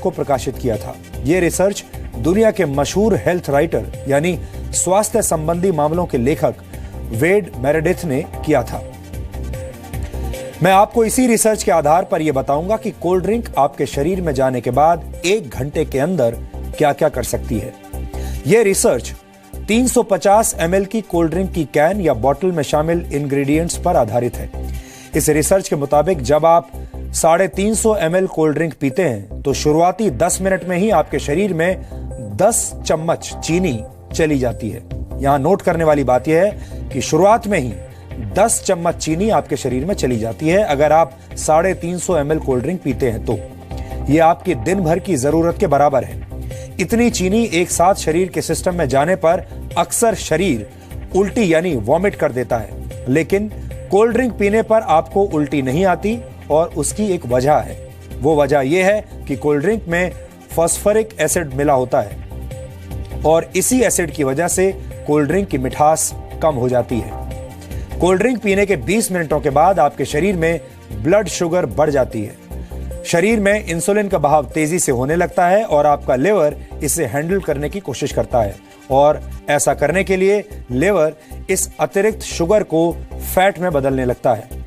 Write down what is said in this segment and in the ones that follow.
को प्रकाशित किया था। यह रिसर्च दुनिया के मशहूर हेल्थ राइटर यानी स्वास्थ्य संबंधी मामलों के लेखक वेड मेरेडिथ ने किया था। मैं आपको इसी रिसर्च के आधार पर यह बताऊंगा कि कोल्ड ड्रिंक आपके शरीर में जाने के बाद 1 घंटे के अंदर क्या क्या कर सकती है। यह रिसर्च 350 ml की कोल्ड ड्रिंक की कैन या बोतल में शामिल इंग्रेडिएंट्स पर आधारित है। इस रिसर्च के मुताबिक जब आप 350 ml कोल्ड ड्रिंक पीते हैं तो शुरुआती 10 मिनट में ही आपके शरीर में 10 चम्मच चीनी चली जाती है। यहां नोट करने वाली बात यह है कि शुरुआत में ही 10 चम्मच चीनी आपके शरीर में चली जाती है अगर आप 350 ml कोल्ड ड्रिंक पीते हैं तो। यह आपकी दिन भर की जरूरत के बराबर है। इतनी चीनी एक साथ शरीर के सिस्टम में जाने पर अक्सर शरीर उल्टी यानी वॉमिट कर देता है, लेकिन कोल्ड ड्रिंक पीने पर आपको उल्टी नहीं आती और उसकी एक वजह है। वो वजह यह है कि कोल्ड ड्रिंक में फास्फोरिक एसिड मिला होता है और इसी एसिड की वजह से कोल्ड ड्रिंक की मिठास कम हो जाती है। कोल्ड ड्रिंक पीने के 20 मिनटों के बाद आपके शरीर में ब्लड शुगर बढ़ जाती है। शरीर में इंसुलिन का बहाव तेजी से होने लगता है और आपका लिवर इसे हैंडल करने की कोशिश करता है और ऐसा करने के लिए लिवर इस अतिरिक्त शुगर को फैट में बदलने लगता है।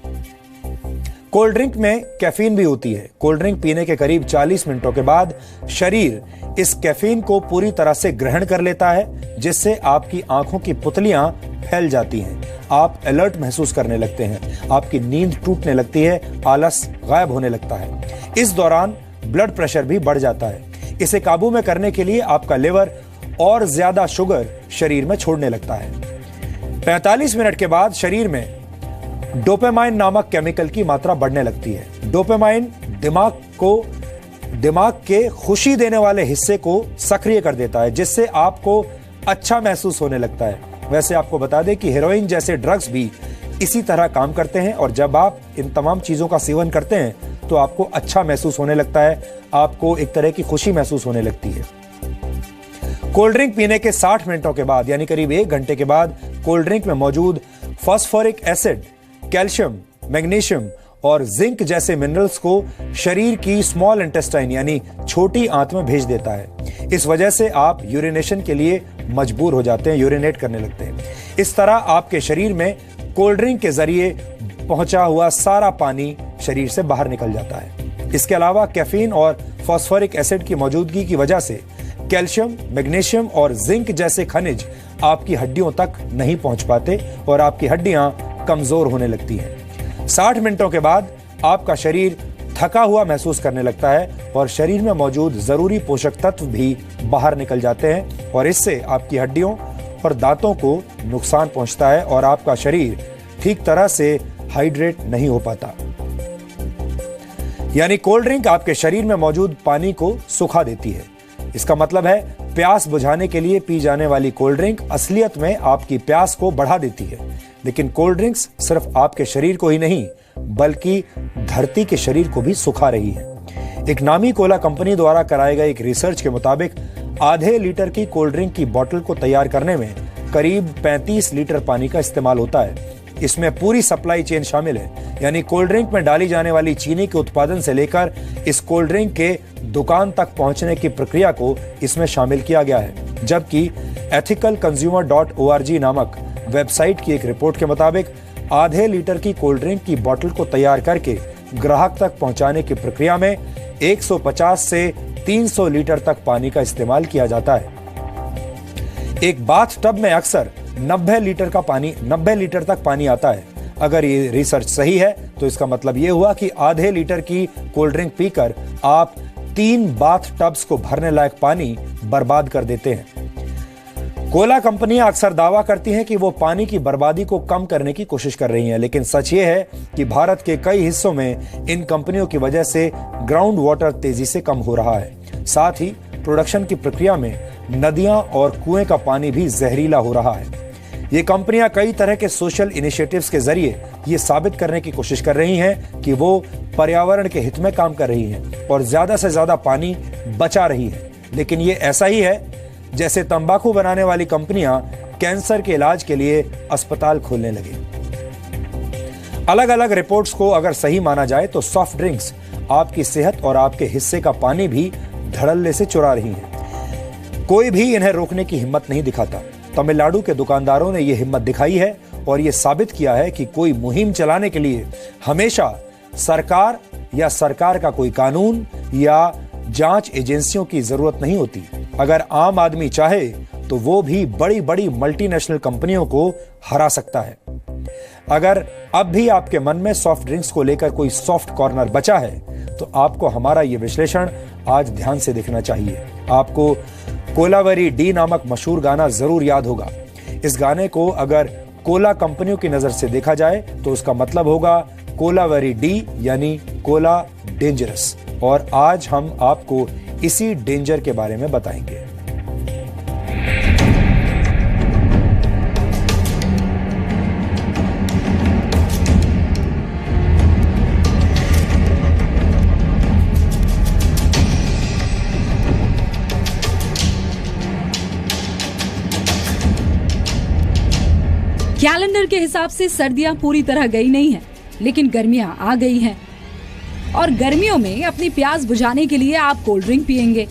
कोल्ड ड्रिंक में कैफीन भी होती है। कोल्ड ड्रिंक पीने के करीब 40 मिनटों के बाद शरीर इस कैफीन को पूरी तरह से ग्रहण कर लेता है, जिससे आपकी आंखों की पुतलियां फैल जाती हैं। आप अलर्ट महसूस करने लगते हैं, आपकी नींद टूटने लगती है, आलस गायब होने लगता है। इस दौरान ब्लड प्रेशर भी बढ़ जाता है। इसे काबू में करने के लिए आपका लिवर और ज्यादा शुगर शरीर में छोड़ने लगता है। 45 मिनट के बाद शरीर में डोपामाइन नामक केमिकल की मात्रा बढ़ने लगती है। डोपामाइन दिमाग के खुशी देने वाले हिस्से को सक्रिय कर देता है, जिससे आपको अच्छा महसूस होने लगता है। वैसे आपको बता दें कि हेरोइन जैसे ड्रग्स भी इसी तरह काम करते हैं और जब आप इन तमाम चीजों का सेवन करते हैं तो आपको अच्छा महसूस होने लगता है, आपको एक तरह की खुशी महसूस होने लगती है। कोल्ड ड्रिंक पीने के 60 मिनटों के बाद यानी करीब 1 घंटे के बाद कोल्ड ड्रिंक में मौजूद फास्फोरिक एसिड कैल्शियम, मैग्नीशियम और जिंक जैसे मिनरल्स को शरीर की स्मॉल इंटेस्टाइन यानी छोटी आंत में भेज देता है। इस वजह से आप यूरिनेशन के लिए मजबूर हो जाते हैं, यूरिनेट करने लगते हैं। इस तरह आपके शरीर में कोल्ड ड्रिंक के जरिए पहुंचा हुआ सारा पानी शरीर से बाहर निकल जाता है। इसके अलावा कैफीन और फास्फोरिक एसिड की मौजूदगी की वजह से कैल्शियम, मैग्नीशियम और जिंक जैसे खनिज आपकी हड्डियों तक नहीं पहुंच पाते और आपकी हड्डियां कमजोर होने लगती हैं। 60 मिनटों के बाद आपका शरीर थका हुआ महसूस करने लगता है और शरीर में मौजूद जरूरी पोषक तत्व भी बाहर निकल जाते हैं और इससे आपकी हड्डियों और दांतों को नुकसान पहुंचता है और आपका शरीर ठीक तरह से हाइड्रेट नहीं हो पाता। यानी कोल्ड ड्रिंक आपके शरीर में मौजूद पानी को सुखा देती है। इसका मतलब है प्यास बुझाने के लिए पी जाने वाली कोल्ड ड्रिंक असलियत में आपकी प्यास को बढ़ा देती है। लेकिन कोल्ड ड्रिंक्स सिर्फ आपके शरीर को ही नहीं बल्कि धरती के शरीर को भी सुखा रही है। एक नामी कोला कंपनी द्वारा कराए गए एक रिसर्च के मुताबिक आधे लीटर की कोल्ड ड्रिंक की बोतल को तैयार करने में करीब 35 लीटर पानी का इस्तेमाल होता है। इसमें पूरी सप्लाई चेन शामिल है, यानी कोल्ड ड्रिंक में डाली जाने वाली चीनी के उत्पादन से लेकर इस कोल्ड ड्रिंक के दुकान तक पहुंचने की प्रक्रिया को इसमें शामिल किया गया है। जबकि ethicalconsumer.org नामक वेबसाइट की एक रिपोर्ट के मुताबिक आधे लीटर की कोल्ड ड्रिंक की बोतल को तैयार करके ग्राहक तक पहुंचाने की प्रक्रिया में 150 से 300 लीटर तक पानी का इस्तेमाल किया जाता है। एक बाथ टब में अक्सर 90 लीटर तक पानी आता है। अगर ये रिसर्च सही है तो इसका मतलब ये हुआ कि आधे लीटर की कोल्ड ड्रिंक पीकर आप 3 बाथ टब्स को भरने लायक पानी बर्बाद कर देते हैं। कोला कंपनियां अक्सर दावा करती हैं कि वो पानी की बर्बादी को कम करने की कोशिश कर रही हैं, लेकिन सच ये है कि भारत के कई हिस्सों में इन कंपनियों की वजह से ग्राउंड वाटर तेजी से कम हो रहा है। साथ ही प्रोडक्शन की प्रक्रिया में नदियां और कुएं का पानी भी जहरीला हो रहा है। ये कंपनियां कई तरह के सोशल इनिशिएटिव्स के जरिए ये साबित करने की कोशिश कर रही हैं कि वो पर्यावरण के हित में काम कर रही हैं और ज्यादा से ज्यादा पानी बचा रही है। लेकिन ये ऐसा ही है जैसे तंबाकू बनाने वाली कंपनियां कैंसर के इलाज के लिए अस्पताल खोलने लगी। अलग अलग रिपोर्ट्स को अगर सही माना जाए तो सॉफ्ट ड्रिंक्स आपकी सेहत और आपके हिस्से का पानी भी धड़ल्ले से चुरा रही हैं। कोई भी इन्हें रोकने की हिम्मत नहीं दिखाता। तमिलनाडु के दुकानदारों ने यह हिम्मत दिखाई है और यह साबित किया है कि कोई मुहिम चलाने के लिए हमेशा सरकार या सरकार का कोई कानून या जांच एजेंसियों की जरूरत नहीं होती। अगर आम आदमी चाहे तो वो भी बड़ी बड़ी मल्टीनेशनल कंपनियों को हरा सकता है। अगर अब भी आपके मन में सॉफ्ट ड्रिंक्स को लेकर कोई सॉफ्ट कॉर्नर बचा है तो आपको हमारा यह विश्लेषण आज ध्यान से देखना चाहिए। आपको कोलावेरी डी नामक मशहूर गाना जरूर याद होगा। इस गाने को अगर कोला कंपनियों की नजर से देखा जाए तो उसका मतलब होगा कोलावेरी डी यानी कोला डेंजरस। और आज हम आपको इसी डेंजर के बारे में बताएंगे। कैलेंडर के हिसाब से सर्दियां पूरी तरह गई नहीं हैं, लेकिन गर्मियां आ गई हैं। और गर्मियों में अपनी प्यास बुझाने के लिए आप कोल्ड ड्रिंक पिएंगे।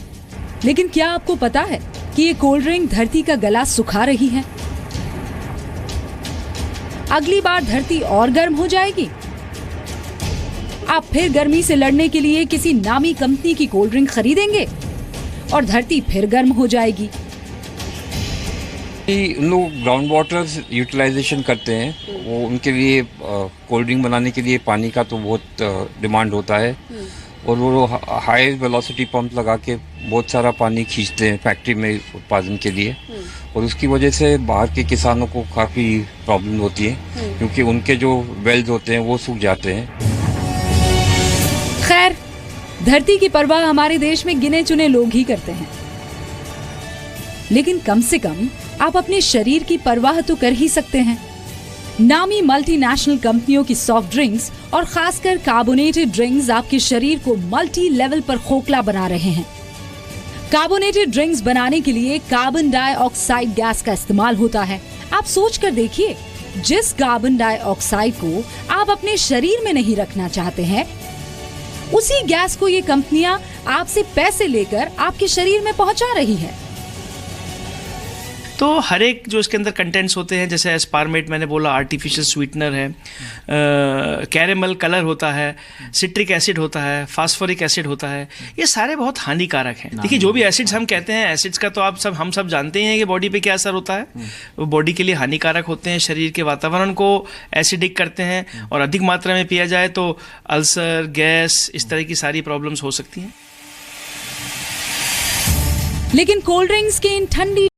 लेकिन क्या आपको पता है कि ये कोल्ड ड्रिंक धरती का गला सुखा रही है? अगली बार धरती और गर्म हो जाएगी। आप फिर गर्मी से लड़ने के लिए किसी नामी कंपनी की कोल्ड ड्रिंक खरीदेंगे और धरती फिर गर्म हो जाएगी। उन लोग ग्राउंड वाटर यूटिलाइजेशन करते हैं। वो उनके लिए कोल्ड ड्रिंक बनाने के लिए पानी का तो बहुत डिमांड होता है और वो हाई वेलोसिटी पंप लगा के बहुत सारा पानी खींचते हैं फैक्ट्री में उत्पादन के लिए। और उसकी वजह से बाहर के किसानों को काफ़ी प्रॉब्लम होती है क्योंकि उनके जो वेल्स होते हैं वो सूख जाते हैं। खैर, धरती की परवाह हमारे देश में गिने चुने लोग ही करते हैं, लेकिन कम से कम आप अपने शरीर की परवाह तो कर ही सकते हैं। नामी मल्टीनेशनल कंपनियों की सॉफ्ट ड्रिंक्स और खासकर कार्बोनेटेड ड्रिंक्स आपके शरीर को मल्टी लेवल पर खोखला बना रहे हैं। कार्बोनेटेड ड्रिंक्स बनाने के लिए कार्बन डाइऑक्साइड गैस का इस्तेमाल होता है। आप सोच कर देखिए, जिस कार्बन डाइऑक्साइड को आप अपने शरीर में नहीं रखना चाहते हैं, उसी गैस को ये कंपनियां आपसे पैसे लेकर आपके शरीर में पहुंचा रही है। तो हर एक जो इसके अंदर कंटेंट्स होते हैं, जैसे एस्पार्मेट मैंने बोला, आर्टिफिशियल स्वीटनर है, कैरेमल कलर होता है, सिट्रिक एसिड होता है, फास्फोरिक एसिड होता है, ये सारे बहुत हानिकारक हैं। देखिए, जो भी एसिड्स हम कहते हैं, एसिड्स का तो हम सब जानते हैं कि बॉडी पे क्या असर होता है। वो बॉडी के लिए हानिकारक होते हैं, शरीर के वातावरण को एसिडिक करते हैं और अधिक मात्रा में पिया जाए तो अल्सर, गैस, इस तरह की सारी प्रॉब्लम्स हो सकती हैं। लेकिन कोल्ड ड्रिंक्स के इन ठंडी